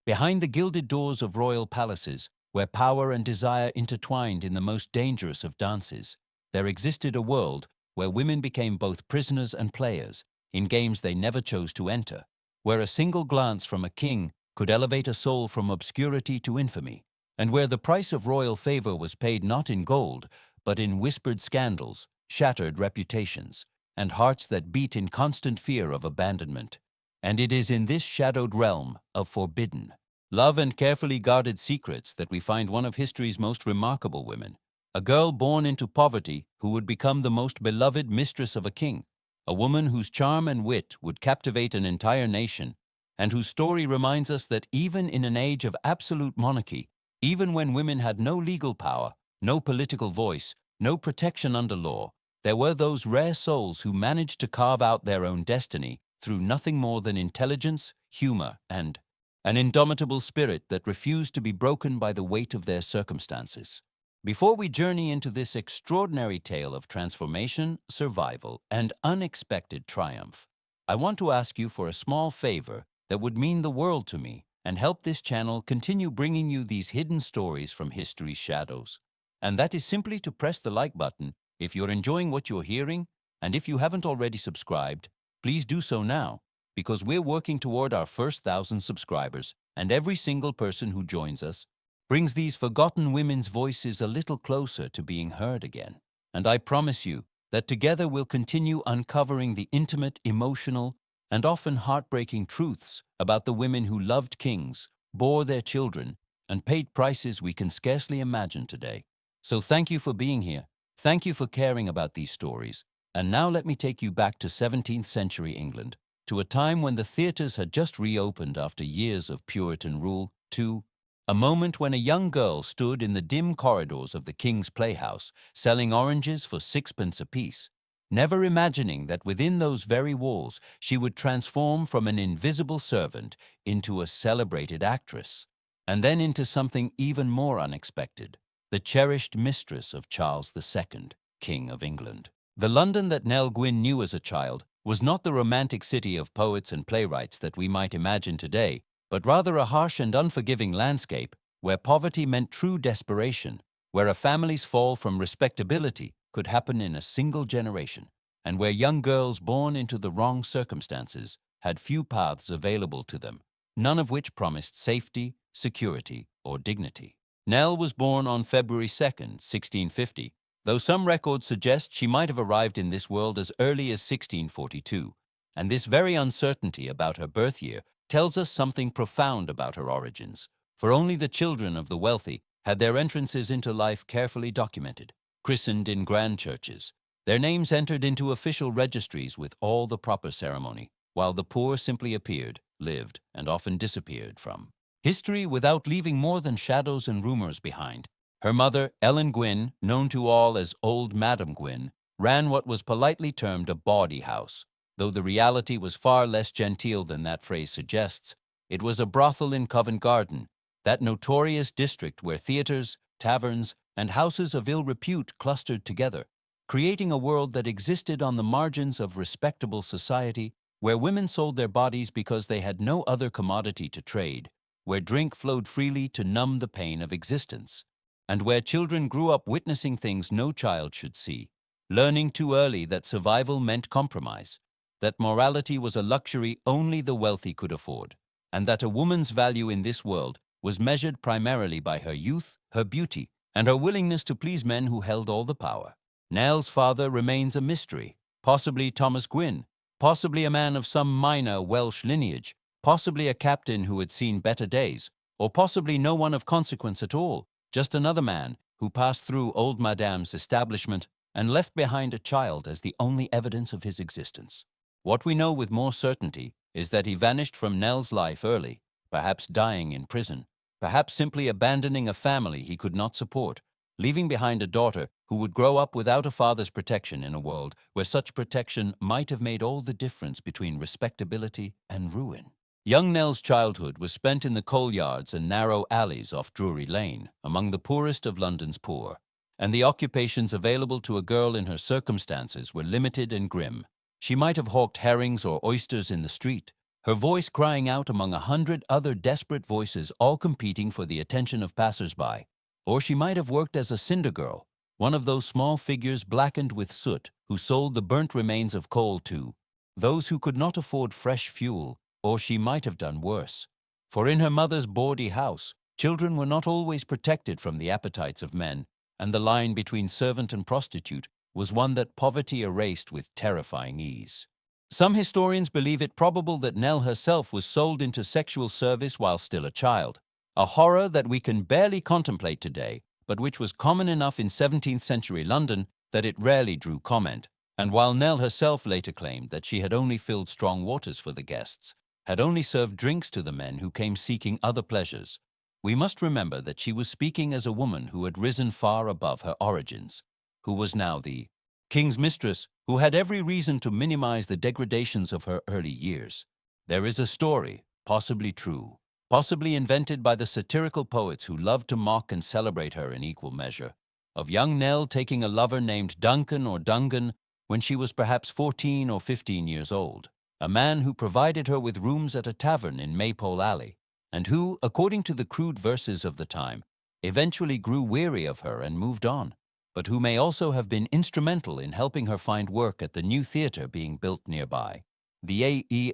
Behind the gilded doors of royal palaces, where power and desire intertwined in the most dangerous of dances, there existed a world where women became both prisoners and players in games they never chose to enter, where a single glance from a king could elevate a soul from obscurity to infamy, and where the price of royal favor was paid not in gold, but in whispered scandals, shattered reputations, and hearts that beat in constant fear of abandonment. And it is in this shadowed realm of forbidden love and carefully guarded secrets that we find one of history's most remarkable women, a girl born into poverty who would become the most beloved mistress of a king, a woman whose charm and wit would captivate an entire nation, and whose story reminds us that even in an age of absolute monarchy, even when women had no legal power, no political voice, no protection under law, there were those rare souls who managed to carve out their own destiny through nothing more than intelligence, humor, and an indomitable spirit that refused to be broken by the weight of their circumstances. Before we journey into this extraordinary tale of transformation, survival, and unexpected triumph, I want to ask you for a small favor that would mean the world to me and help this channel continue bringing you these hidden stories from history's shadows. And that is simply to press the like button if you're enjoying what you're hearing, and if you haven't already subscribed, please do so now, because we're working toward our first 1,000 subscribers, and every single person who joins us brings these forgotten women's voices a little closer to being heard again. And I promise you that together we'll continue uncovering the intimate, emotional, and often heartbreaking truths about the women who loved kings, bore their children, and paid prices we can scarcely imagine today. So thank you for being here. Thank you for caring about these stories. And now let me take you back to 17th century England, to a time when the theaters had just reopened after years of Puritan rule, to a moment when a young girl stood in the dim corridors of the King's Playhouse, selling oranges for 6p apiece, never imagining that within those very walls she would transform from an invisible servant into a celebrated actress, and then into something even more unexpected, the cherished mistress of Charles II, King of England. The London that Nell Gwyn knew as a child was not the romantic city of poets and playwrights that we might imagine today, but rather a harsh and unforgiving landscape where poverty meant true desperation, where a family's fall from respectability could happen in a single generation, and where young girls born into the wrong circumstances had few paths available to them, none of which promised safety, security, or dignity. Nell was born on February 2nd, 1650, though some records suggest she might have arrived in this world as early as 1642, and this very uncertainty about her birth year tells us something profound about her origins, for only the children of the wealthy had their entrances into life carefully documented, christened in grand churches, their names entered into official registries with all the proper ceremony, while the poor simply appeared, lived, and often disappeared from history without leaving more than shadows and rumors behind. Her mother, Ellen Gwyn, known to all as Old Madam Gwyn, ran what was politely termed a bawdy house, though the reality was far less genteel than that phrase suggests. It was a brothel in Covent Garden, that notorious district where theaters, taverns, and houses of ill repute clustered together, creating a world that existed on the margins of respectable society, where women sold their bodies because they had no other commodity to trade, where drink flowed freely to numb the pain of existence, and where children grew up witnessing things no child should see, learning too early that survival meant compromise, that morality was a luxury only the wealthy could afford, and that a woman's value in this world was measured primarily by her youth, her beauty, and her willingness to please men who held all the power. Nell's father remains a mystery, possibly Thomas Gwyn, possibly a man of some minor Welsh lineage, possibly a captain who had seen better days, or possibly no one of consequence at all, just another man who passed through old Madame's establishment and left behind a child as the only evidence of his existence. What we know with more certainty is that he vanished from Nell's life early, perhaps dying in prison, perhaps simply abandoning a family he could not support, leaving behind a daughter who would grow up without a father's protection in a world where such protection might have made all the difference between respectability and ruin. Young Nell's childhood was spent in the coal yards and narrow alleys off Drury Lane, among the poorest of London's poor, and the occupations available to a girl in her circumstances were limited and grim. She might have hawked herrings or oysters in the street, her voice crying out among 100 other desperate voices all competing for the attention of passers-by. Or she might have worked as a cinder girl, one of those small figures blackened with soot who sold the burnt remains of coal to those who could not afford fresh fuel, or she might have done worse. For in her mother's bawdy house, children were not always protected from the appetites of men, and the line between servant and prostitute was one that poverty erased with terrifying ease. Some historians believe it probable that Nell herself was sold into sexual service while still a child, a horror that we can barely contemplate today, but which was common enough in 17th century London that it rarely drew comment. And while Nell herself later claimed that she had only filled strong waters for the guests, had only served drinks to the men who came seeking other pleasures, we must remember that she was speaking as a woman who had risen far above her origins, who was now the king's mistress, who had every reason to minimize the degradations of her early years. There is a story, possibly true, possibly invented by the satirical poets who loved to mock and celebrate her in equal measure, of young Nell taking a lover named Duncan or Dungan when she was perhaps 14 or 15 years old, a man who provided her with rooms at a tavern in Maypole Alley, and who, according to the crude verses of the time, eventually grew weary of her and moved on, but who may also have been instrumental in helping her find work at the new theatre being built nearby, the A.E.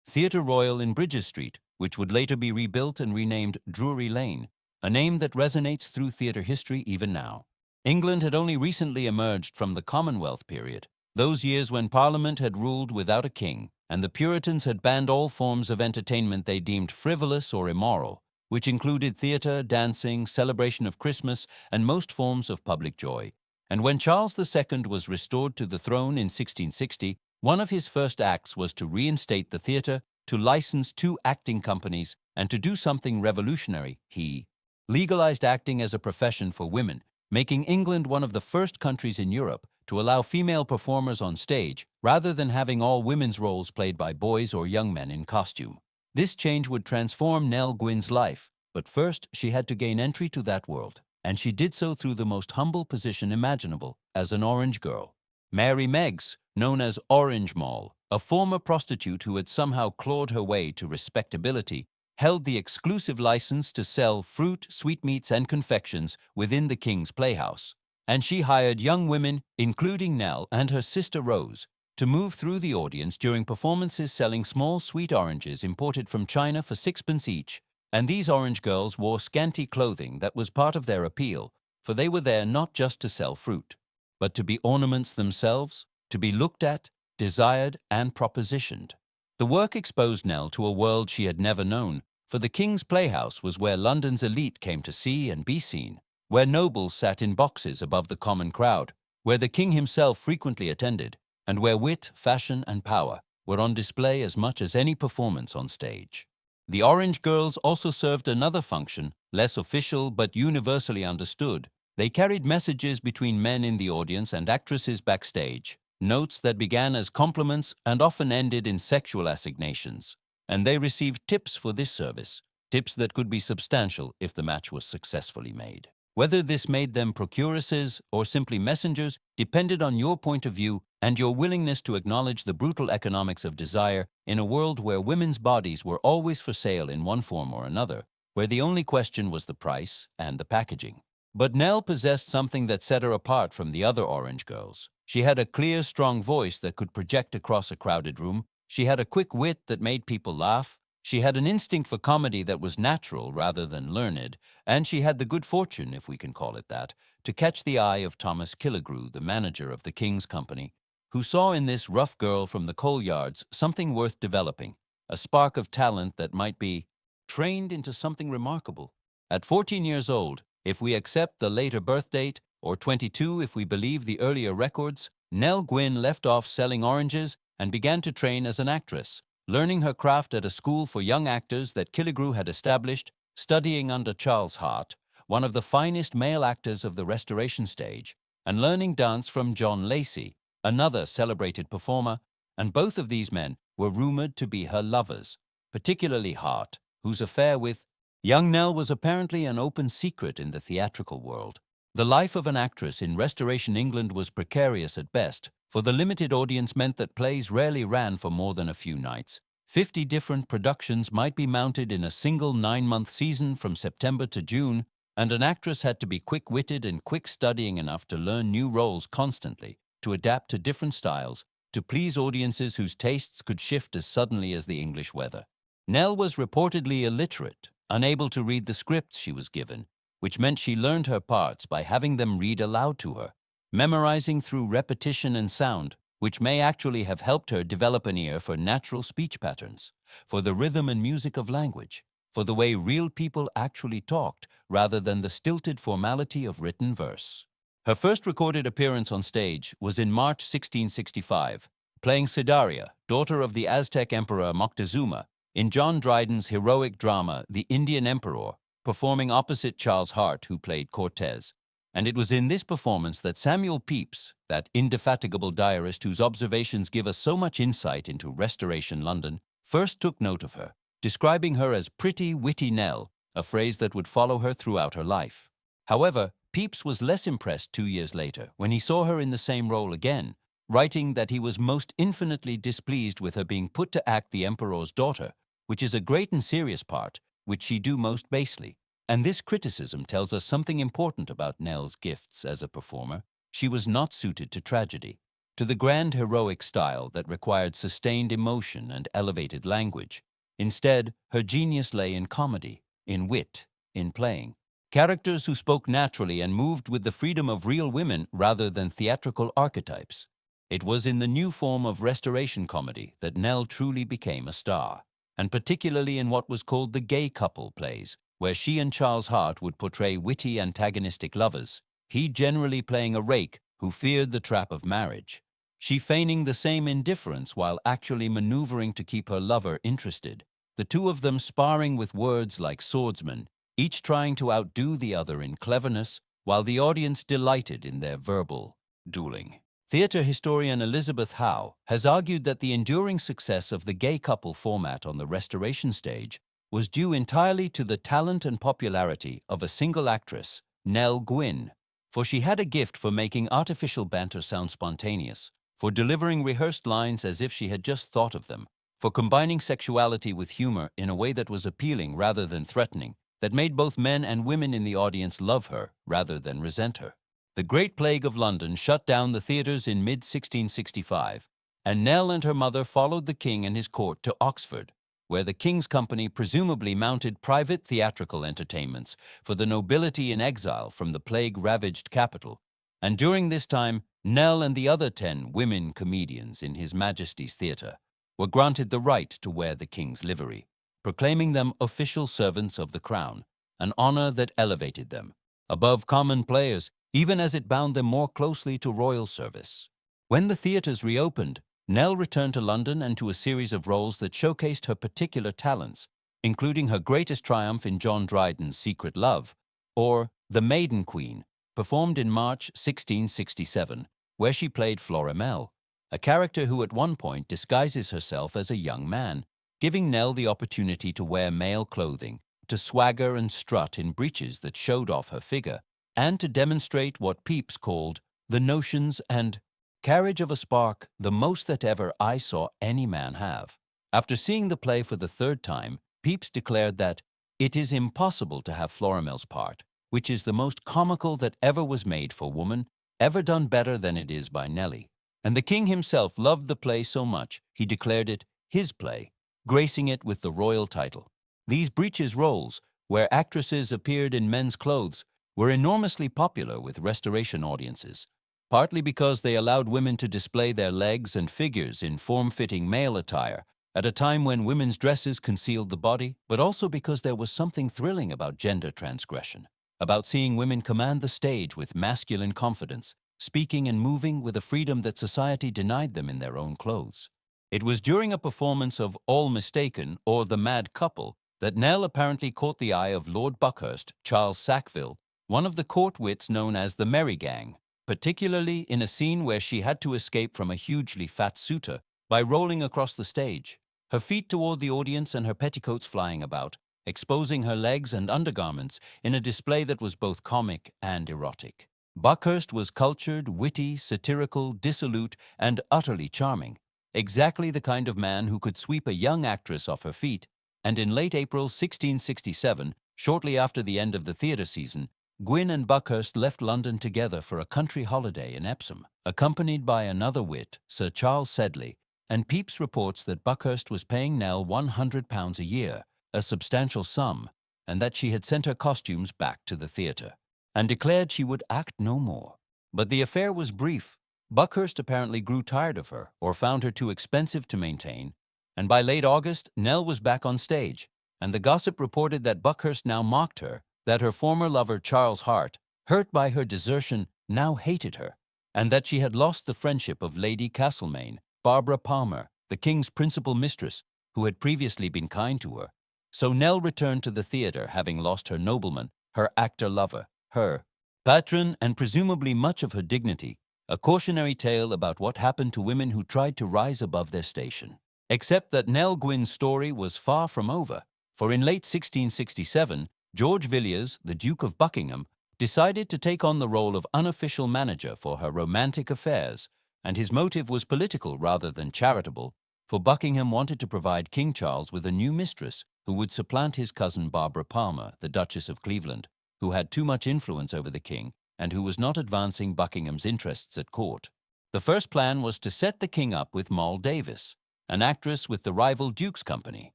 Theatre Royal in Bridges Street, which would later be rebuilt and renamed Drury Lane, a name that resonates through theatre history even now. England had only recently emerged from the Commonwealth period, those years when Parliament had ruled without a king, and the Puritans had banned all forms of entertainment they deemed frivolous or immoral, which included theatre, dancing, celebration of Christmas, and most forms of public joy. And when Charles II was restored to the throne in 1660, one of his first acts was to reinstate the theatre, to license 2 acting companies, and to do something revolutionary. He legalized acting as a profession for women, making England one of the first countries in Europe to allow female performers on stage rather than having all women's roles played by boys or young men in costume. This change would transform Nell Gwyn's life, but first she had to gain entry to that world, and she did so through the most humble position imaginable, as an orange girl. Mary Meggs, known as Orange Moll, a former prostitute who had somehow clawed her way to respectability, held the exclusive license to sell fruit, sweetmeats, and confections within the King's Playhouse, and she hired young women, including Nell and her sister Rose, to move through the audience during performances selling small sweet oranges imported from China for 6pence each, and these orange girls wore scanty clothing that was part of their appeal, for they were there not just to sell fruit, but to be ornaments themselves, to be looked at, desired, and propositioned. The work exposed Nell to a world she had never known, for the King's Playhouse was where London's elite came to see and be seen, where nobles sat in boxes above the common crowd, where the king himself frequently attended, and where wit, fashion, and power were on display as much as any performance on stage. The Orange Girls also served another function, less official but universally understood. They carried messages between men in the audience and actresses backstage, notes that began as compliments and often ended in sexual assignations, and they received tips for this service, tips that could be substantial if the match was successfully made. Whether this made them procuresses or simply messengers depended on your point of view and your willingness to acknowledge the brutal economics of desire in a world where women's bodies were always for sale in one form or another, where the only question was the price and the packaging. But Nell possessed something that set her apart from the other Orange Girls. She had a clear, strong voice that could project across a crowded room. She had a quick wit that made people laugh. She had an instinct for comedy that was natural rather than learned, and she had the good fortune, if we can call it that, to catch the eye of Thomas Killigrew, the manager of the King's Company, who saw in this rough girl from the coal yards something worth developing, a spark of talent that might be trained into something remarkable. At 14 years old, if we accept the later birth date, or 22 if we believe the earlier records, Nell Gwyn left off selling oranges and began to train as an actress, learning her craft at a school for young actors that Killigrew had established, studying under Charles Hart, one of the finest male actors of the Restoration stage, and learning dance from John Lacey, another celebrated performer, and both of these men were rumored to be her lovers, particularly Hart, whose affair with young Nell was apparently an open secret in the theatrical world. The life of an actress in Restoration England was precarious at best, for the limited audience meant that plays rarely ran for more than a few nights. 50 different productions might be mounted in a single 9-month season from September to June, and an actress had to be quick-witted and quick-studying enough to learn new roles constantly, to adapt to different styles, to please audiences whose tastes could shift as suddenly as the English weather. Nell was reportedly illiterate, unable to read the scripts she was given, which meant she learned her parts by having them read aloud to her, memorizing through repetition and sound, which may actually have helped her develop an ear for natural speech patterns, for the rhythm and music of language, for the way real people actually talked rather than the stilted formality of written verse. Her first recorded appearance on stage was in March 1665, playing Sidaria, daughter of the Aztec Emperor Moctezuma, in John Dryden's heroic drama The Indian Emperor, performing opposite Charles Hart, who played Cortez. And it was in this performance that Samuel Pepys, that indefatigable diarist whose observations give us so much insight into Restoration London, first took note of her, describing her as pretty, witty Nell, a phrase that would follow her throughout her life. However, Pepys was less impressed 2 years later when he saw her in the same role again, writing that he was most infinitely displeased with her being put to act the Emperor's daughter, which is a great and serious part, which she do most basely. And this criticism tells us something important about Nell's gifts as a performer. She was not suited to tragedy, to the grand heroic style that required sustained emotion and elevated language. Instead, her genius lay in comedy, in wit, in playing. Characters who spoke naturally and moved with the freedom of real women rather than theatrical archetypes. It was in the new form of Restoration comedy that Nell truly became a star, and particularly in what was called the gay couple plays, where she and Charles Hart would portray witty antagonistic lovers, he generally playing a rake who feared the trap of marriage, she feigning the same indifference while actually maneuvering to keep her lover interested, the two of them sparring with words like swordsmen, each trying to outdo the other in cleverness, while the audience delighted in their verbal dueling. Theatre historian Elizabeth Howe has argued that the enduring success of the gay couple format on the Restoration stage was due entirely to the talent and popularity of a single actress, Nell Gwyn, for she had a gift for making artificial banter sound spontaneous, for delivering rehearsed lines as if she had just thought of them, for combining sexuality with humor in a way that was appealing rather than threatening, that made both men and women in the audience love her rather than resent her. The Great Plague of London shut down the theatres in mid-1665, and Nell and her mother followed the king and his court to Oxford, where the King's Company presumably mounted private theatrical entertainments for the nobility in exile from the plague-ravaged capital. And during this time, Nell and the other 10 women comedians in His Majesty's Theatre were granted the right to wear the king's livery, proclaiming them official servants of the crown, an honor that elevated them above common players, even as it bound them more closely to royal service. When the theatres reopened, Nell returned to London and to a series of roles that showcased her particular talents, including her greatest triumph in John Dryden's Secret Love, or The Maiden Queen, performed in March 1667, where she played Florimel, a character who at one point disguises herself as a young man, giving Nell the opportunity to wear male clothing, to swagger and strut in breeches that showed off her figure, and to demonstrate what Pepys called the notions and carriage of a spark, the most that ever I saw any man have. After seeing the play for the third time, Pepys declared that it is impossible to have Florimel's part, which is the most comical that ever was made for woman, ever done better than it is by Nellie. And the king himself loved the play so much, he declared it his play, gracing it with the royal title. These breeches roles, where actresses appeared in men's clothes, were enormously popular with Restoration audiences, partly because they allowed women to display their legs and figures in form-fitting male attire at a time when women's dresses concealed the body, but also because there was something thrilling about gender transgression, about seeing women command the stage with masculine confidence, speaking and moving with a freedom that society denied them in their own clothes. It was during a performance of All Mistaken, or The Mad Couple, that Nell apparently caught the eye of Lord Buckhurst, Charles Sackville, one of the court wits known as the Merry Gang, particularly in a scene where she had to escape from a hugely fat suitor by rolling across the stage, her feet toward the audience and her petticoats flying about, exposing her legs and undergarments in a display that was both comic and erotic. Buckhurst was cultured, witty, satirical, dissolute, and utterly charming. exactly the kind of man who could sweep a young actress off her feet, and in late April 1667, shortly after the end of the theatre season, Gwyn and Buckhurst left London together for a country holiday in Epsom, accompanied by another wit, Sir Charles Sedley, and Pepys reports that Buckhurst was paying Nell £100 a year, a substantial sum, and that she had sent her costumes back to the theatre, and declared she would act no more. But the affair was brief. Buckhurst apparently grew tired of her or found her too expensive to maintain, and by late August, Nell was back on stage, and the gossip reported that Buckhurst now mocked her, that her former lover Charles Hart, hurt by her desertion, now hated her, and that she had lost the friendship of Lady Castlemaine, Barbara Palmer, the king's principal mistress, who had previously been kind to her. So Nell returned to the theatre, having lost her nobleman, her actor-lover, her patron, and presumably much of her dignity, a cautionary tale about what happened to women who tried to rise above their station. Except that Nell Gwyn's story was far from over, for in late 1667, George Villiers, the Duke of Buckingham, decided to take on the role of unofficial manager for her romantic affairs, and his motive was political rather than charitable, for Buckingham wanted to provide King Charles with a new mistress who would supplant his cousin Barbara Palmer, the Duchess of Cleveland, who had too much influence over the king and who was not advancing Buckingham's interests at court. The first plan was to set the king up with Moll Davis, an actress with the rival Duke's company,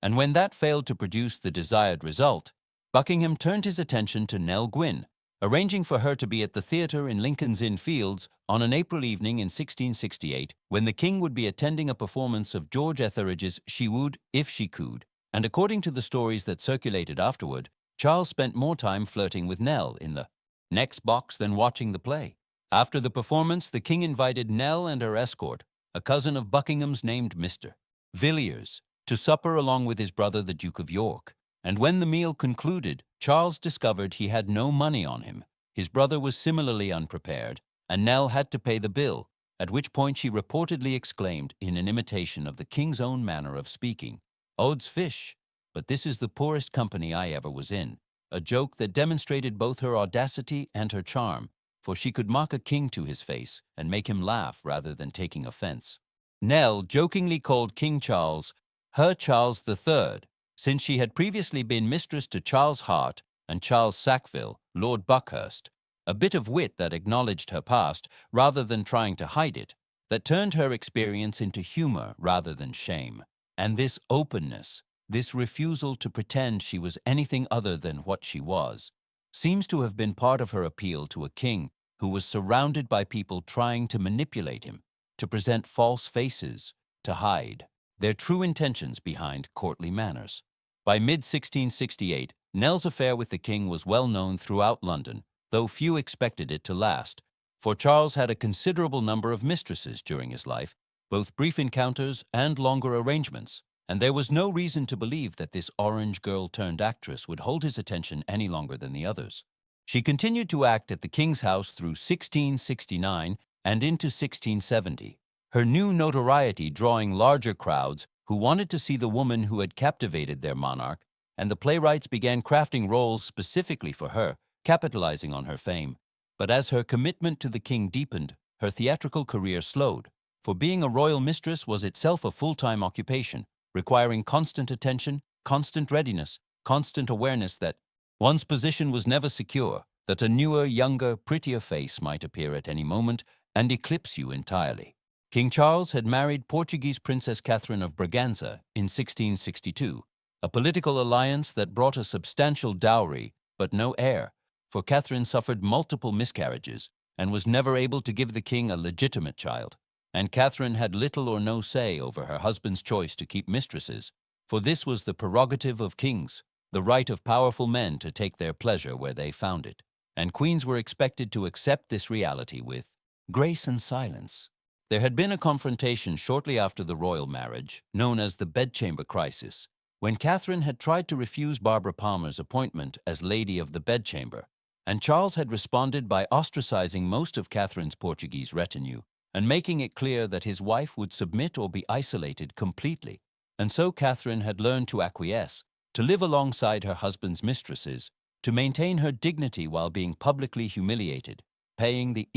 and when that failed to produce the desired result, Buckingham turned his attention to Nell Gwyn, arranging for her to be at the theatre in Lincoln's Inn Fields on an April evening in 1668 when the king would be attending a performance of George Etheridge's She Would If She Could, and according to the stories that circulated afterward, Charles spent more time flirting with Nell in the next box than watching the play. After the performance, the king invited Nell and her escort, a cousin of Buckingham's named Mr. Villiers, to supper along with his brother the Duke of York, and when the meal concluded, Charles discovered he had no money on him. His brother was similarly unprepared, and Nell had to pay the bill, at which point she reportedly exclaimed in an imitation of the king's own manner of speaking, "Odd's fish, but this is the poorest company I ever was in," a joke that demonstrated both her audacity and her charm, for she could mock a king to his face and make him laugh rather than taking offense. Nell jokingly called King Charles her Charles III, since she had previously been mistress to Charles Hart and Charles Sackville, Lord Buckhurst, a bit of wit that acknowledged her past rather than trying to hide it, that turned her experience into humor rather than shame. And this openness, this refusal to pretend she was anything other than what she was, seems to have been part of her appeal to a king who was surrounded by people trying to manipulate him, to present false faces, to hide their true intentions behind courtly manners. By mid-1668, Nell's affair with the king was well known throughout London, though few expected it to last, for Charles had a considerable number of mistresses during his life, both brief encounters and longer arrangements, and there was no reason to believe that this orange girl-turned-actress would hold his attention any longer than the others. She continued to act at the king's house through 1669 and into 1670, her new notoriety drawing larger crowds who wanted to see the woman who had captivated their monarch, and the playwrights began crafting roles specifically for her, capitalizing on her fame. But as her commitment to the king deepened, her theatrical career slowed, for being a royal mistress was itself a full-time occupation, requiring constant attention, constant readiness, constant awareness that one's position was never secure, that a newer, younger, prettier face might appear at any moment and eclipse you entirely. King Charles had married Portuguese Princess Catherine of Braganza in 1662, a political alliance that brought a substantial dowry but no heir, for Catherine suffered multiple miscarriages and was never able to give the king a legitimate child, and Catherine had little or no say over her husband's choice to keep mistresses, for this was the prerogative of kings, the right of powerful men to take their pleasure where they found it, and queens were expected to accept this reality with grace and silence. There had been a confrontation shortly after the royal marriage, known as the bedchamber crisis, when Catherine had tried to refuse Barbara Palmer's appointment as Lady of the Bedchamber, and Charles had responded by ostracizing most of Catherine's Portuguese retinue and making it clear that his wife would submit or be isolated completely, and so Catherine had learned to acquiesce, to live alongside her husband's mistresses, to maintain her dignity while being publicly humiliated, paying the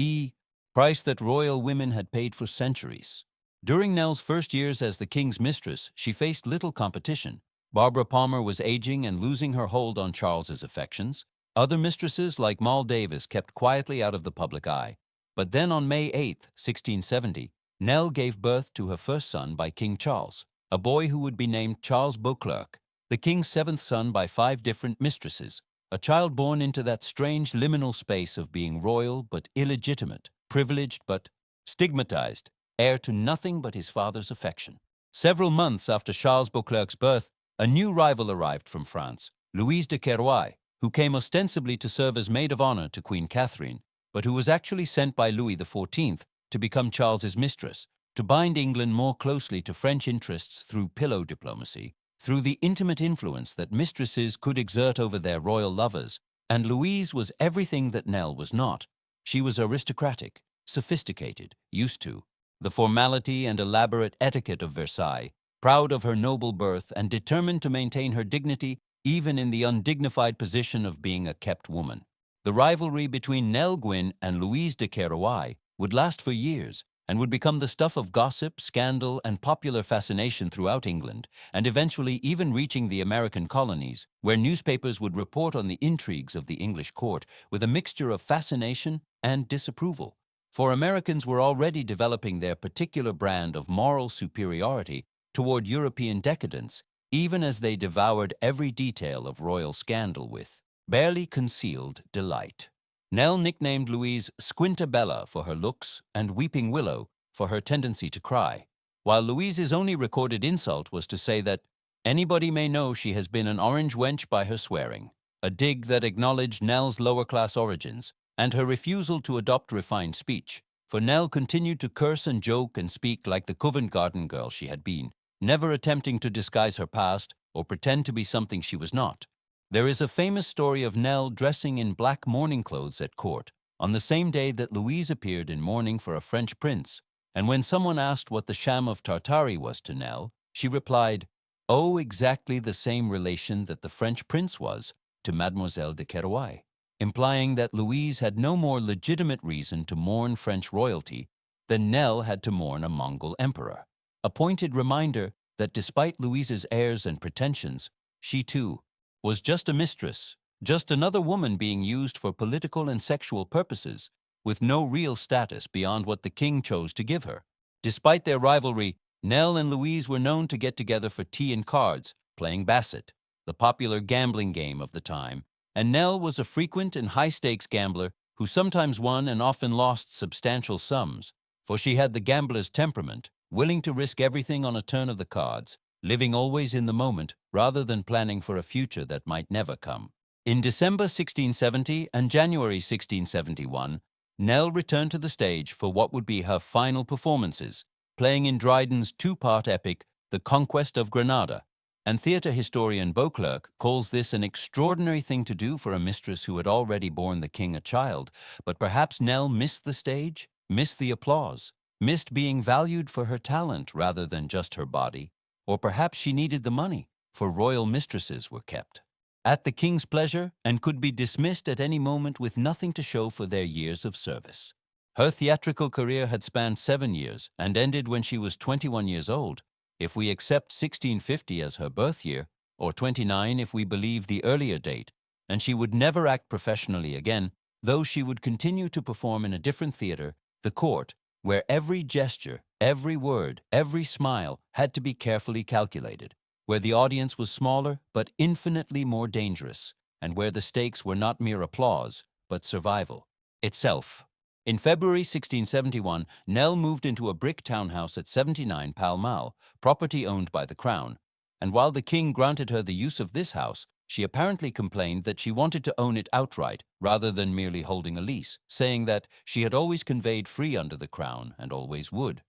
price that royal women had paid for centuries. During Nell's first years as the king's mistress, she faced little competition. Barbara Palmer was aging and losing her hold on Charles's affections. Other mistresses, like Moll Davis, kept quietly out of the public eye. But then on May 8, 1670, Nell gave birth to her first son by King Charles, a boy who would be named Charles Beauclerk, the king's seventh son by 5 different mistresses, a child born into that strange liminal space of being royal but illegitimate, privileged but stigmatized, heir to nothing but his father's affection. Several months after Charles Beauclerk's birth, a new rival arrived from France, Louise de Kérouaille, who came ostensibly to serve as maid of honor to Queen Catherine, but who was actually sent by Louis XIV to become Charles's mistress, to bind England more closely to French interests through pillow diplomacy, through the intimate influence that mistresses could exert over their royal lovers. And Louise was everything that Nell was not. She was aristocratic, sophisticated, used to the formality and elaborate etiquette of Versailles, proud of her noble birth and determined to maintain her dignity even in the undignified position of being a kept woman. The rivalry between Nell Gwyn and Louise de Kérouaille would last for years and would become the stuff of gossip, scandal, and popular fascination throughout England, and eventually even reaching the American colonies, where newspapers would report on the intrigues of the English court with a mixture of fascination and disapproval. For Americans were already developing their particular brand of moral superiority toward European decadence, even as they devoured every detail of royal scandal with barely concealed delight. Nell nicknamed Louise Squintabella for her looks and Weeping Willow for her tendency to cry, while Louise's only recorded insult was to say that anybody may know she has been an orange wench by her swearing, a dig that acknowledged Nell's lower-class origins and her refusal to adopt refined speech, for Nell continued to curse and joke and speak like the Covent Garden girl she had been, never attempting to disguise her past or pretend to be something she was not. There is a famous story of Nell dressing in black mourning clothes at court on the same day that Louise appeared in mourning for a French prince, and when someone asked what the sham of Tartary was to Nell, she replied, "Oh, exactly the same relation that the French prince was to Mademoiselle de Kérouaille," implying that Louise had no more legitimate reason to mourn French royalty than Nell had to mourn a Mongol emperor. A pointed reminder that despite Louise's airs and pretensions, she too was just a mistress, just another woman being used for political and sexual purposes, with no real status beyond what the king chose to give her. Despite their rivalry, Nell and Louise were known to get together for tea and cards, playing basset, the popular gambling game of the time, and Nell was a frequent and high-stakes gambler who sometimes won and often lost substantial sums, for she had the gambler's temperament, willing to risk everything on a turn of the cards, living always in the moment rather than planning for a future that might never come. In December 1670 and January 1671, Nell returned to the stage for what would be her final performances, playing in Dryden's 2-part epic, The Conquest of Granada, and theatre historian Beauclerk calls this an extraordinary thing to do for a mistress who had already borne the king a child, but perhaps Nell missed the stage, missed the applause, missed being valued for her talent rather than just her body. Or perhaps she needed the money, for royal mistresses were kept at the king's pleasure and could be dismissed at any moment with nothing to show for their years of service. Her theatrical career had spanned 7 years and ended when she was 21 years old, if we accept 1650 as her birth year, or 29 if we believe the earlier date, and she would never act professionally again, though she would continue to perform in a different theater, the court, where every gesture, every word, every smile had to be carefully calculated, where the audience was smaller but infinitely more dangerous, and where the stakes were not mere applause, but survival itself. In February 1671, Nell moved into a brick townhouse at 79 Pall Mall, property owned by the Crown, and while the king granted her the use of this house, she apparently complained that she wanted to own it outright rather than merely holding a lease, saying that she had always conveyed free under the Crown and always would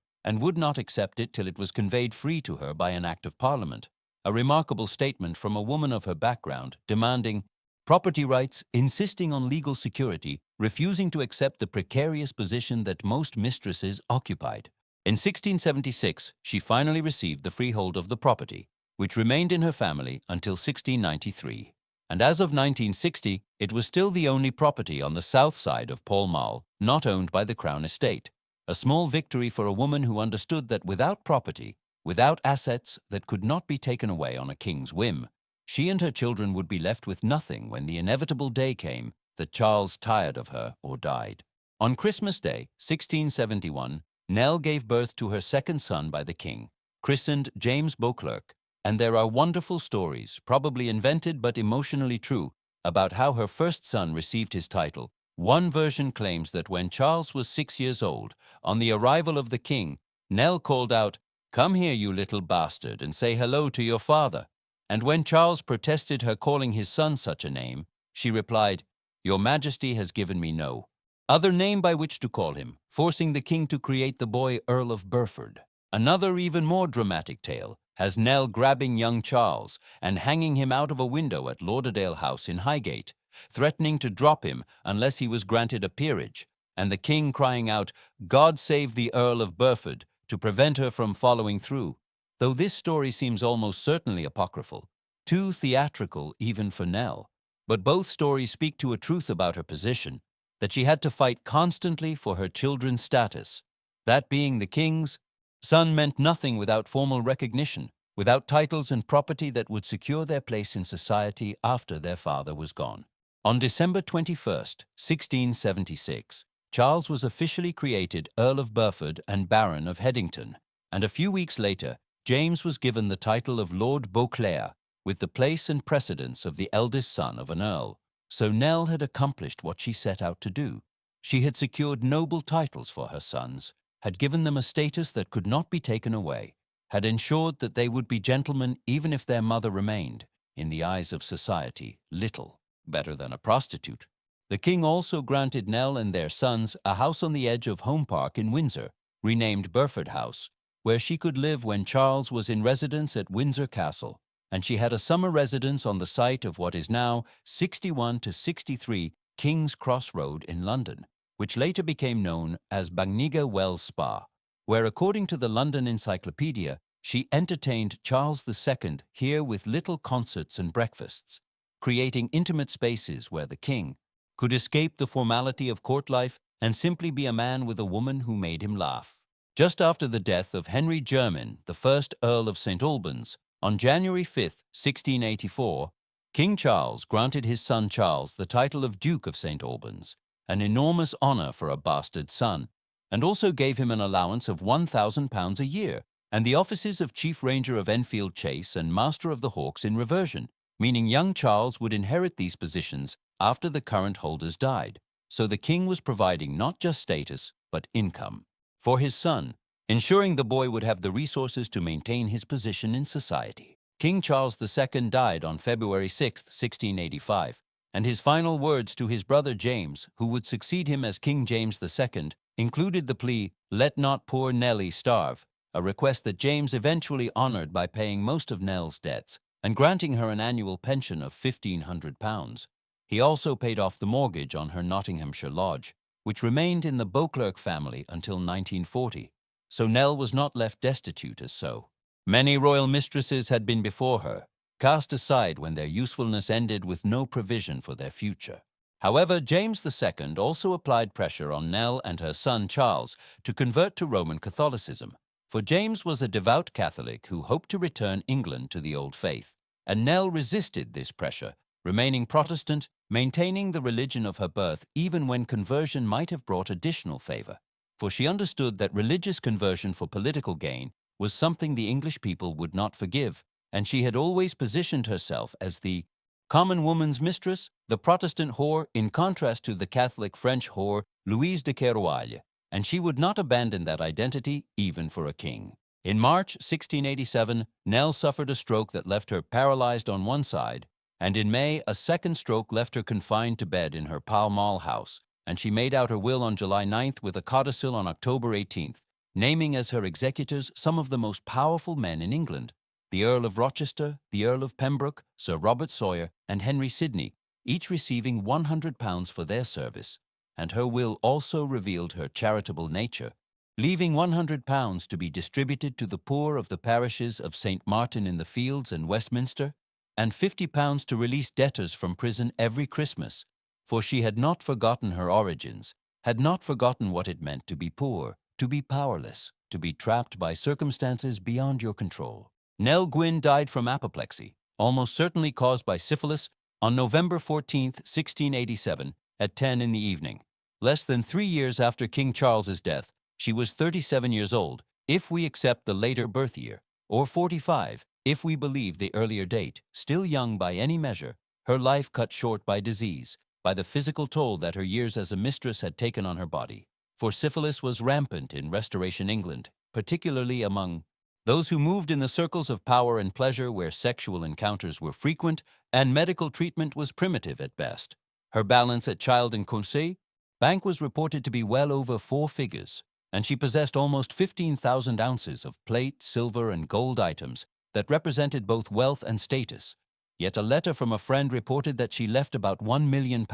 not accept it till it was conveyed free to her by an Act of Parliament, a remarkable statement from a woman of her background demanding property rights, insisting on legal security, refusing to accept the precarious position that most mistresses occupied. In 1676, she finally received the freehold of the property, which remained in her family until 1693. And as of 1960, it was still the only property on the south side of Pall Mall not owned by the Crown estate, a small victory for a woman who understood that without property, without assets that could not be taken away on a king's whim, she and her children would be left with nothing when the inevitable day came that Charles tired of her or died. On Christmas Day, 1671, Nell gave birth to her second son by the king, christened James Beauclerk, and there are wonderful stories, probably invented but emotionally true, about how her first son received his title. One version claims that when Charles was 6 years old, on the arrival of the king, Nell called out, "Come here, you little bastard, and say hello to your father." And when Charles protested her calling his son such a name, she replied, "Your Majesty has given me no other name by which to call him," forcing the king to create the boy Earl of Burford. Another even more dramatic tale has Nell grabbing young Charles and hanging him out of a window at Lauderdale House in Highgate, threatening to drop him unless he was granted a peerage, and the king crying out, "God save the Earl of Burford," to prevent her from following through. Though this story seems almost certainly apocryphal, too theatrical even for Nell, but both stories speak to a truth about her position, that she had to fight constantly for her children's status. That being the king's son meant nothing without formal recognition, without titles and property that would secure their place in society after their father was gone. On December 21st, 1676, Charles was officially created Earl of Burford and Baron of Headington, and a few weeks later, James was given the title of Lord Beauclerk, with the place and precedence of the eldest son of an earl. So Nell had accomplished what she set out to do. She had secured noble titles for her sons, had given them a status that could not be taken away, had ensured that they would be gentlemen even if their mother remained, in the eyes of society, little better than a prostitute. The king also granted Nell and their sons a house on the edge of Home Park in Windsor, renamed Burford House, where she could live when Charles was in residence at Windsor Castle, and she had a summer residence on the site of what is now 61 to 63 King's Cross Road in London, which later became known as Bagnigge Wells Spa, where, according to the London Encyclopedia, she entertained Charles II here with little concerts and breakfasts, creating intimate spaces where the king could escape the formality of court life and simply be a man with a woman who made him laugh. Just after the death of Henry Jermyn, the first Earl of St. Albans, on January 5, 1684, King Charles granted his son Charles the title of Duke of St. Albans, an enormous honor for a bastard son, and also gave him an allowance of £1,000 a year, and the offices of Chief Ranger of Enfield Chase and Master of the Hawks in reversion, meaning young Charles would inherit these positions after the current holders died. So the king was providing not just status, but income for his son, ensuring the boy would have the resources to maintain his position in society. King Charles II died on February 6, 1685, and his final words to his brother James, who would succeed him as King James II, included the plea, "Let not poor Nellie starve," a request that James eventually honored by paying most of Nell's debts and granting her an annual pension of £1,500. He also paid off the mortgage on her Nottinghamshire lodge, which remained in the Beauclerk family until 1940. So Nell was not left destitute as so. Many royal mistresses had been before her, cast aside when their usefulness ended with no provision for their future. However, James II also applied pressure on Nell and her son Charles to convert to Roman Catholicism, for James was a devout Catholic who hoped to return England to the old faith, and Nell resisted this pressure, remaining Protestant, maintaining the religion of her birth even when conversion might have brought additional favor, for she understood that religious conversion for political gain was something the English people would not forgive, and she had always positioned herself as the common woman's mistress, the Protestant whore, in contrast to the Catholic French whore Louise de Kérouaille, and she would not abandon that identity even for a king. In March 1687, Nell suffered a stroke that left her paralyzed on one side, and in May, a second stroke left her confined to bed in her Pall Mall house, and she made out her will on July 9th with a codicil on October 18th, naming as her executors some of the most powerful men in England, the Earl of Rochester, the Earl of Pembroke, Sir Robert Sawyer, and Henry Sidney, each receiving £100 for their service, and her will also revealed her charitable nature, leaving £100 to be distributed to the poor of the parishes of St. Martin in the Fields and Westminster, and £50 to release debtors from prison every Christmas, for she had not forgotten her origins, had not forgotten what it meant to be poor, to be powerless, to be trapped by circumstances beyond your control. Nell Gwyn died from apoplexy, almost certainly caused by syphilis, on November 14, 1687, at 10 in the evening. Less than 3 years after King Charles's death, she was 37 years old, if we accept the later birth year, or 45, if we believe the earlier date. Still young by any measure, her life cut short by disease, by the physical toll that her years as a mistress had taken on her body. For syphilis was rampant in Restoration England, particularly among those who moved in the circles of power and pleasure where sexual encounters were frequent and medical treatment was primitive at best. Her balance at Child and Conseil Bank was reported to be well over 4 figures, and she possessed almost 15,000 ounces of plate, silver, and gold items that represented both wealth and status. Yet a letter from a friend reported that she left about £1 million,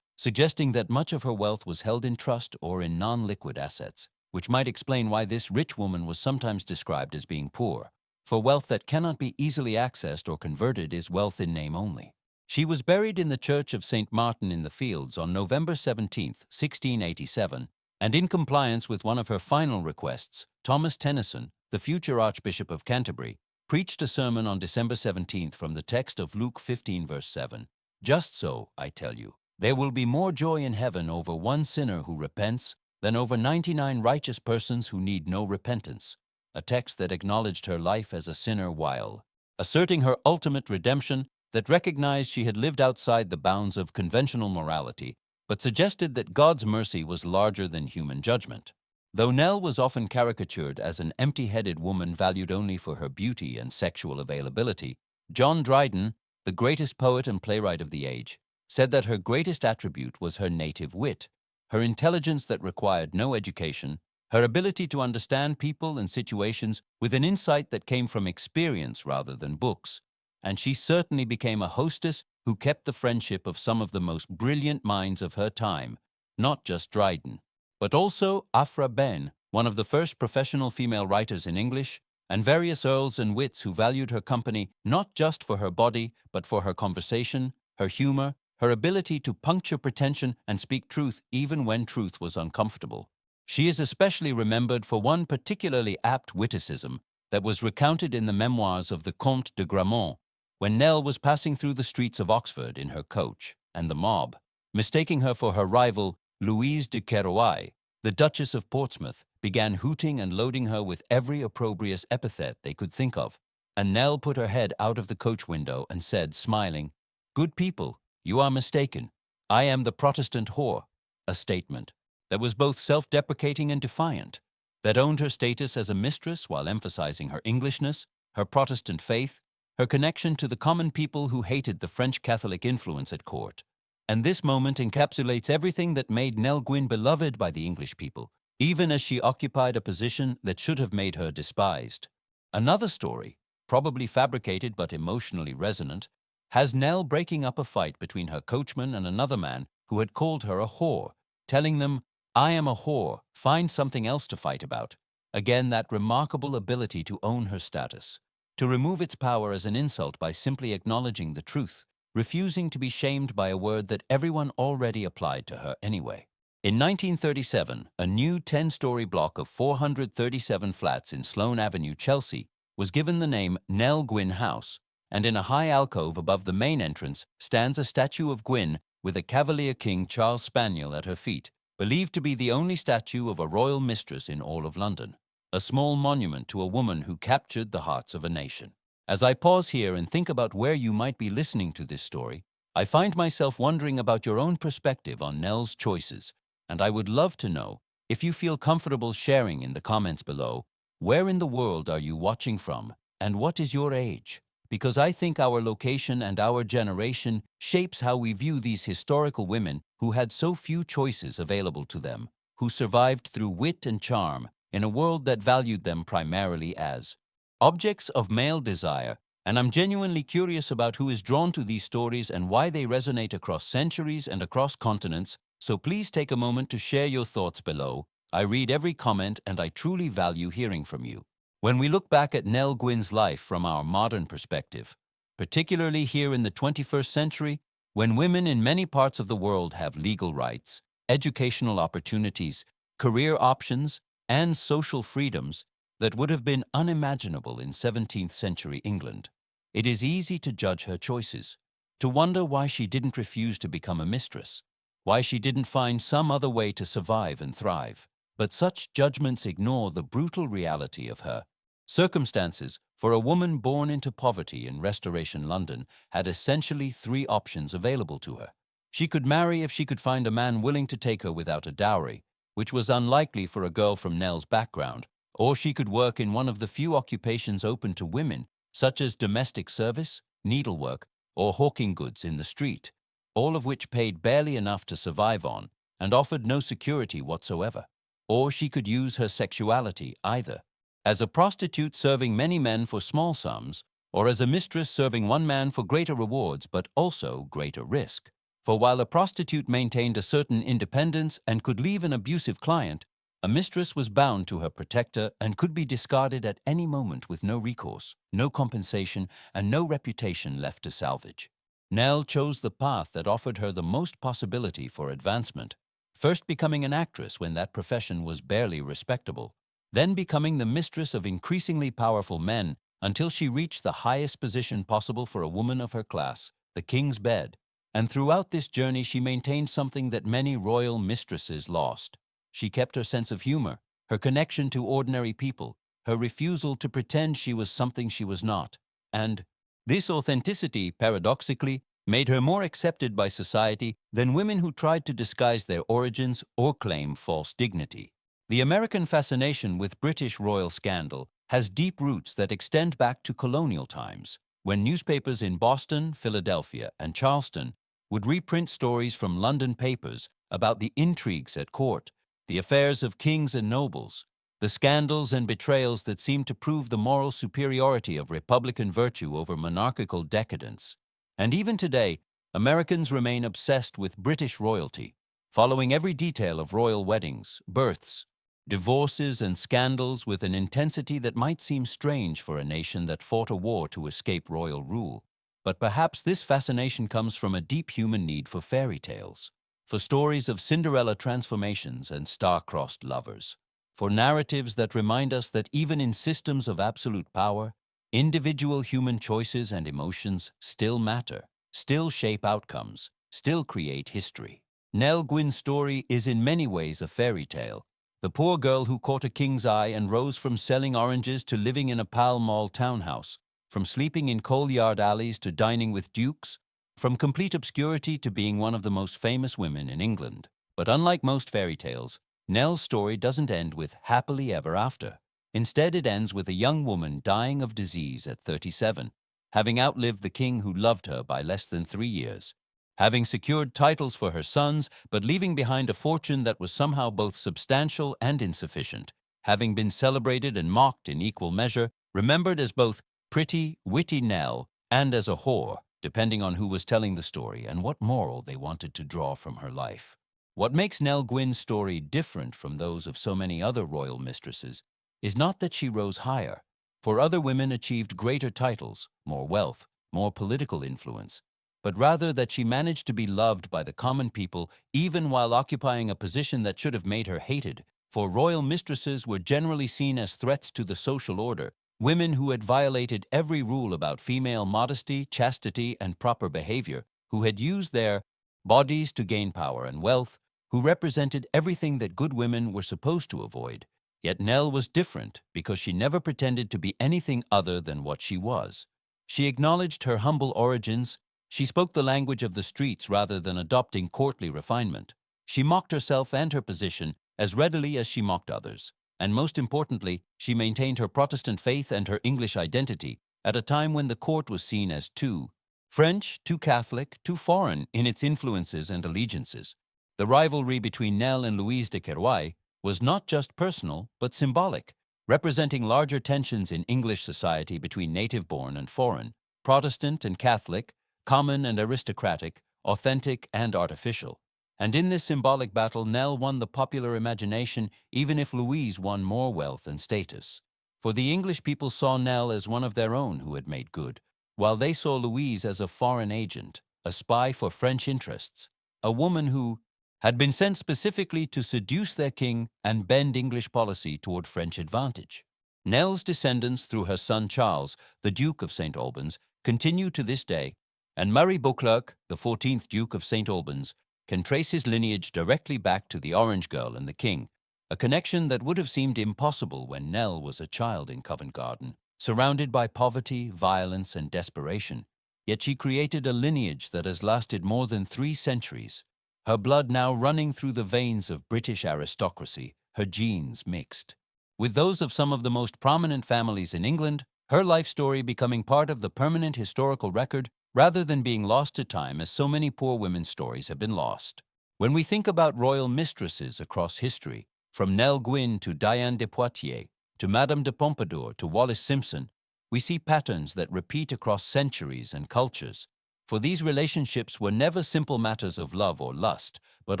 suggesting that much of her wealth was held in trust or in non-liquid assets, which might explain why this rich woman was sometimes described as being poor, for wealth that cannot be easily accessed or converted is wealth in name only. She was buried in the Church of St. Martin in the Fields on November 17, 1687, and in compliance with one of her final requests, Thomas Tennyson, the future Archbishop of Canterbury, preached a sermon on December 17th from the text of Luke 15 verse 7. Just so, I tell you, there will be more joy in heaven over one sinner who repents than over 99 righteous persons who need no repentance, a text that acknowledged her life as a sinner while asserting her ultimate redemption, that recognized she had lived outside the bounds of conventional morality, but suggested that God's mercy was larger than human judgment. Though Nell was often caricatured as an empty-headed woman valued only for her beauty and sexual availability, John Dryden, the greatest poet and playwright of the age, said that her greatest attribute was her native wit, her intelligence that required no education, her ability to understand people and situations with an insight that came from experience rather than books, and she certainly became a hostess who kept the friendship of some of the most brilliant minds of her time, not just Dryden, but also Aphra Behn, one of the first professional female writers in English, and various earls and wits who valued her company not just for her body, but for her conversation, her humor, her ability to puncture pretension and speak truth even when truth was uncomfortable. She is especially remembered for one particularly apt witticism that was recounted in the memoirs of the Comte de Gramont, when Nell was passing through the streets of Oxford in her coach, and the mob, mistaking her for her rival, Louise de Kérouaille, the Duchess of Portsmouth, began hooting and loading her with every opprobrious epithet they could think of, and Nell put her head out of the coach window and said, smiling, "Good people, you are mistaken. I am the Protestant whore," a statement that was both self-deprecating and defiant, that owned her status as a mistress while emphasizing her Englishness, her Protestant faith, her connection to the common people who hated the French Catholic influence at court. And this moment encapsulates everything that made Nell Gwyn beloved by the English people, even as she occupied a position that should have made her despised. Another story, probably fabricated but emotionally resonant, has Nell breaking up a fight between her coachman and another man who had called her a whore, telling them, "I am a whore, find something else to fight about." Again, that remarkable ability to own her status, to remove its power as an insult by simply acknowledging the truth, refusing to be shamed by a word that everyone already applied to her anyway. In 1937, a new 10-story block of 437 flats in Sloane Avenue, Chelsea, was given the name Nell Gwyn House, and in a high alcove above the main entrance stands a statue of Gwyn with a Cavalier King Charles Spaniel at her feet, believed to be the only statue of a royal mistress in all of London, a small monument to a woman who captured the hearts of a nation. As I pause here and think about where you might be listening to this story, I find myself wondering about your own perspective on Nell's choices, and I would love to know, if you feel comfortable sharing in the comments below, where in the world are you watching from, and what is your age? Because I think our location and our generation shapes how we view these historical women who had so few choices available to them, who survived through wit and charm in a world that valued them primarily as objects of male desire, and I'm genuinely curious about who is drawn to these stories and why they resonate across centuries and across continents, so please take a moment to share your thoughts below. I read every comment and I truly value hearing from you. When we look back at Nell Gwyn's life from our modern perspective, particularly here in the 21st century, when women in many parts of the world have legal rights, educational opportunities, career options, and social freedoms that would have been unimaginable in 17th century England. It is easy to judge her choices, to wonder why she didn't refuse to become a mistress, why she didn't find some other way to survive and thrive. But such judgments ignore the brutal reality of her circumstances. For a woman born into poverty in Restoration London had essentially three options available to her. She could marry if she could find a man willing to take her without a dowry, which was unlikely for a girl from Nell's background, or she could work in one of the few occupations open to women, such as domestic service, needlework, or hawking goods in the street, all of which paid barely enough to survive on and offered no security whatsoever. Or she could use her sexuality either as a prostitute serving many men for small sums, or as a mistress serving one man for greater rewards but also greater risk. For while a prostitute maintained a certain independence and could leave an abusive client, a mistress was bound to her protector and could be discarded at any moment with no recourse, no compensation, and no reputation left to salvage. Nell chose the path that offered her the most possibility for advancement, first becoming an actress when that profession was barely respectable, then becoming the mistress of increasingly powerful men until she reached the highest position possible for a woman of her class, the king's bed. And throughout this journey she maintained something that many royal mistresses lost. She kept her sense of humor, her connection to ordinary people, her refusal to pretend she was something she was not. And this authenticity, paradoxically, made her more accepted by society than women who tried to disguise their origins or claim false dignity. The American fascination with British royal scandal has deep roots that extend back to colonial times, when newspapers in Boston, Philadelphia, and Charleston would reprint stories from London papers about the intrigues at court, the affairs of kings and nobles, the scandals and betrayals that seemed to prove the moral superiority of republican virtue over monarchical decadence. And even today, Americans remain obsessed with British royalty, following every detail of royal weddings, births, divorces, and scandals with an intensity that might seem strange for a nation that fought a war to escape royal rule. But perhaps this fascination comes from a deep human need for fairy tales, for stories of Cinderella transformations and star-crossed lovers, for narratives that remind us that even in systems of absolute power, individual human choices and emotions still matter, still shape outcomes, still create history. Nell Gwyn's story is in many ways a fairy tale, the poor girl who caught a king's eye and rose from selling oranges to living in a Pall Mall townhouse, from sleeping in coal yard alleys to dining with dukes, from complete obscurity to being one of the most famous women in England. But unlike most fairy tales, Nell's story doesn't end with happily ever after. Instead, it ends with a young woman dying of disease at 37, having outlived the king who loved her by less than 3 years, having secured titles for her sons but leaving behind a fortune that was somehow both substantial and insufficient, having been celebrated and mocked in equal measure, remembered as both pretty, witty Nell and as a whore, depending on who was telling the story and what moral they wanted to draw from her life. What makes Nell Gwyn's story different from those of so many other royal mistresses is not that she rose higher, for other women achieved greater titles, more wealth, more political influence, but rather that she managed to be loved by the common people even while occupying a position that should have made her hated, for royal mistresses were generally seen as threats to the social order, women who had violated every rule about female modesty, chastity, and proper behavior, who had used their bodies to gain power and wealth, who represented everything that good women were supposed to avoid. Yet Nell was different because she never pretended to be anything other than what she was. She acknowledged her humble origins. She spoke the language of the streets rather than adopting courtly refinement. She mocked herself and her position as readily as she mocked others. And most importantly, she maintained her Protestant faith and her English identity at a time when the court was seen as too French, too Catholic, too foreign in its influences and allegiances. The rivalry between Nell and Louise de Kérouaille was not just personal, but symbolic, representing larger tensions in English society between native-born and foreign, Protestant and Catholic, common and aristocratic, authentic and artificial. And in this symbolic battle, Nell won the popular imagination, even if Louise won more wealth and status. For the English people saw Nell as one of their own who had made good, while they saw Louise as a foreign agent, a spy for French interests, a woman who had been sent specifically to seduce their king and bend English policy toward French advantage. Nell's descendants through her son Charles, the Duke of St. Albans, continue to this day, and Murray Beauclerk, the 14th Duke of St. Albans, can trace his lineage directly back to the Orange Girl and the King, a connection that would have seemed impossible when Nell was a child in Covent Garden, surrounded by poverty, violence, and desperation. Yet she created a lineage that has lasted more than 3 centuries, her blood now running through the veins of British aristocracy, her genes mixed with those of some of the most prominent families in England, her life story becoming part of the permanent historical record rather than being lost to time as so many poor women's stories have been lost. When we think about royal mistresses across history, from Nell Gwyn to Diane de Poitiers, to Madame de Pompadour to Wallis Simpson, we see patterns that repeat across centuries and cultures. For these relationships were never simple matters of love or lust, but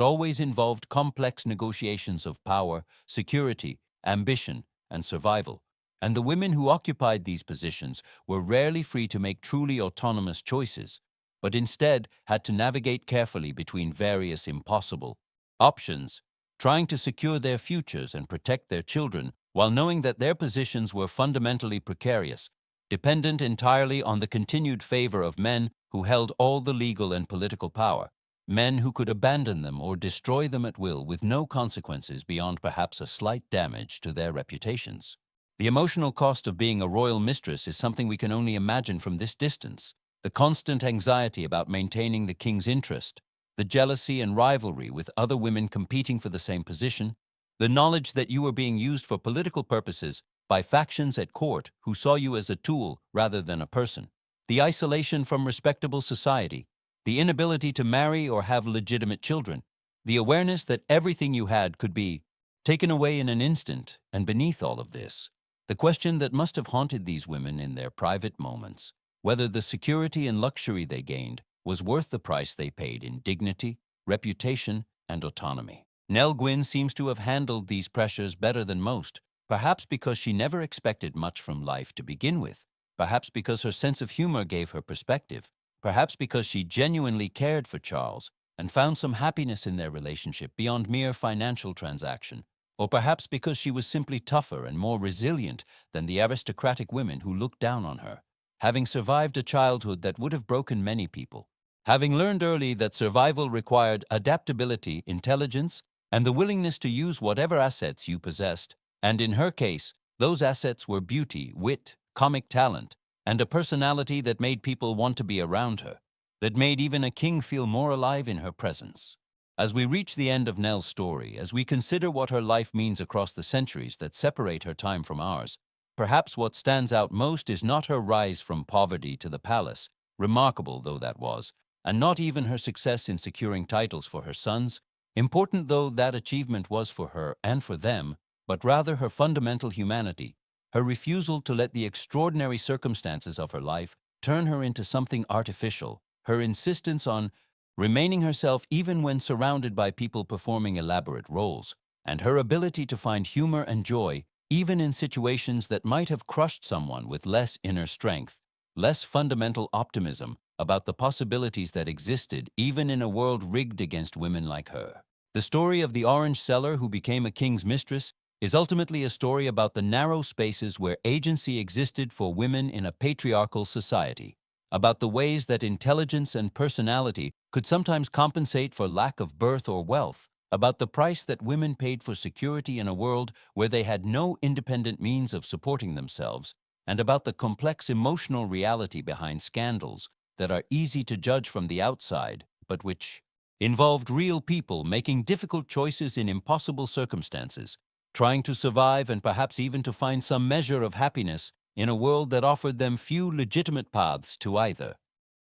always involved complex negotiations of power, security, ambition, and survival. And the women who occupied these positions were rarely free to make truly autonomous choices, but instead had to navigate carefully between various impossible options, trying to secure their futures and protect their children while knowing that their positions were fundamentally precarious, dependent entirely on the continued favor of men who held all the legal and political power, men who could abandon them or destroy them at will with no consequences beyond perhaps a slight damage to their reputations. The emotional cost of being a royal mistress is something we can only imagine from this distance. The constant anxiety about maintaining the king's interest, the jealousy and rivalry with other women competing for the same position, the knowledge that you were being used for political purposes by factions at court who saw you as a tool rather than a person, the isolation from respectable society, the inability to marry or have legitimate children, the awareness that everything you had could be taken away in an instant, and beneath all of this, the question that must have haunted these women in their private moments, whether the security and luxury they gained was worth the price they paid in dignity, reputation, and autonomy. Nell Gwyn seems to have handled these pressures better than most, perhaps because she never expected much from life to begin with, perhaps because her sense of humor gave her perspective, perhaps because she genuinely cared for Charles and found some happiness in their relationship beyond mere financial transaction, or perhaps because she was simply tougher and more resilient than the aristocratic women who looked down on her, having survived a childhood that would have broken many people, having learned early that survival required adaptability, intelligence, and the willingness to use whatever assets you possessed, and in her case, those assets were beauty, wit, comic talent, and a personality that made people want to be around her, that made even a king feel more alive in her presence. As we reach the end of Nell's story, as we consider what her life means across the centuries that separate her time from ours, perhaps what stands out most is not her rise from poverty to the palace, remarkable though that was, and not even her success in securing titles for her sons, important though that achievement was for her and for them, but rather her fundamental humanity, her refusal to let the extraordinary circumstances of her life turn her into something artificial, her insistence on remaining herself even when surrounded by people performing elaborate roles, and her ability to find humor and joy even in situations that might have crushed someone with less inner strength, less fundamental optimism about the possibilities that existed even in a world rigged against women like her. The story of the orange seller who became a king's mistress is ultimately a story about the narrow spaces where agency existed for women in a patriarchal society, about the ways that intelligence and personality could sometimes compensate for lack of birth or wealth, about the price that women paid for security in a world where they had no independent means of supporting themselves, and about the complex emotional reality behind scandals that are easy to judge from the outside, but which involved real people making difficult choices in impossible circumstances, trying to survive and perhaps even to find some measure of happiness in a world that offered them few legitimate paths to either.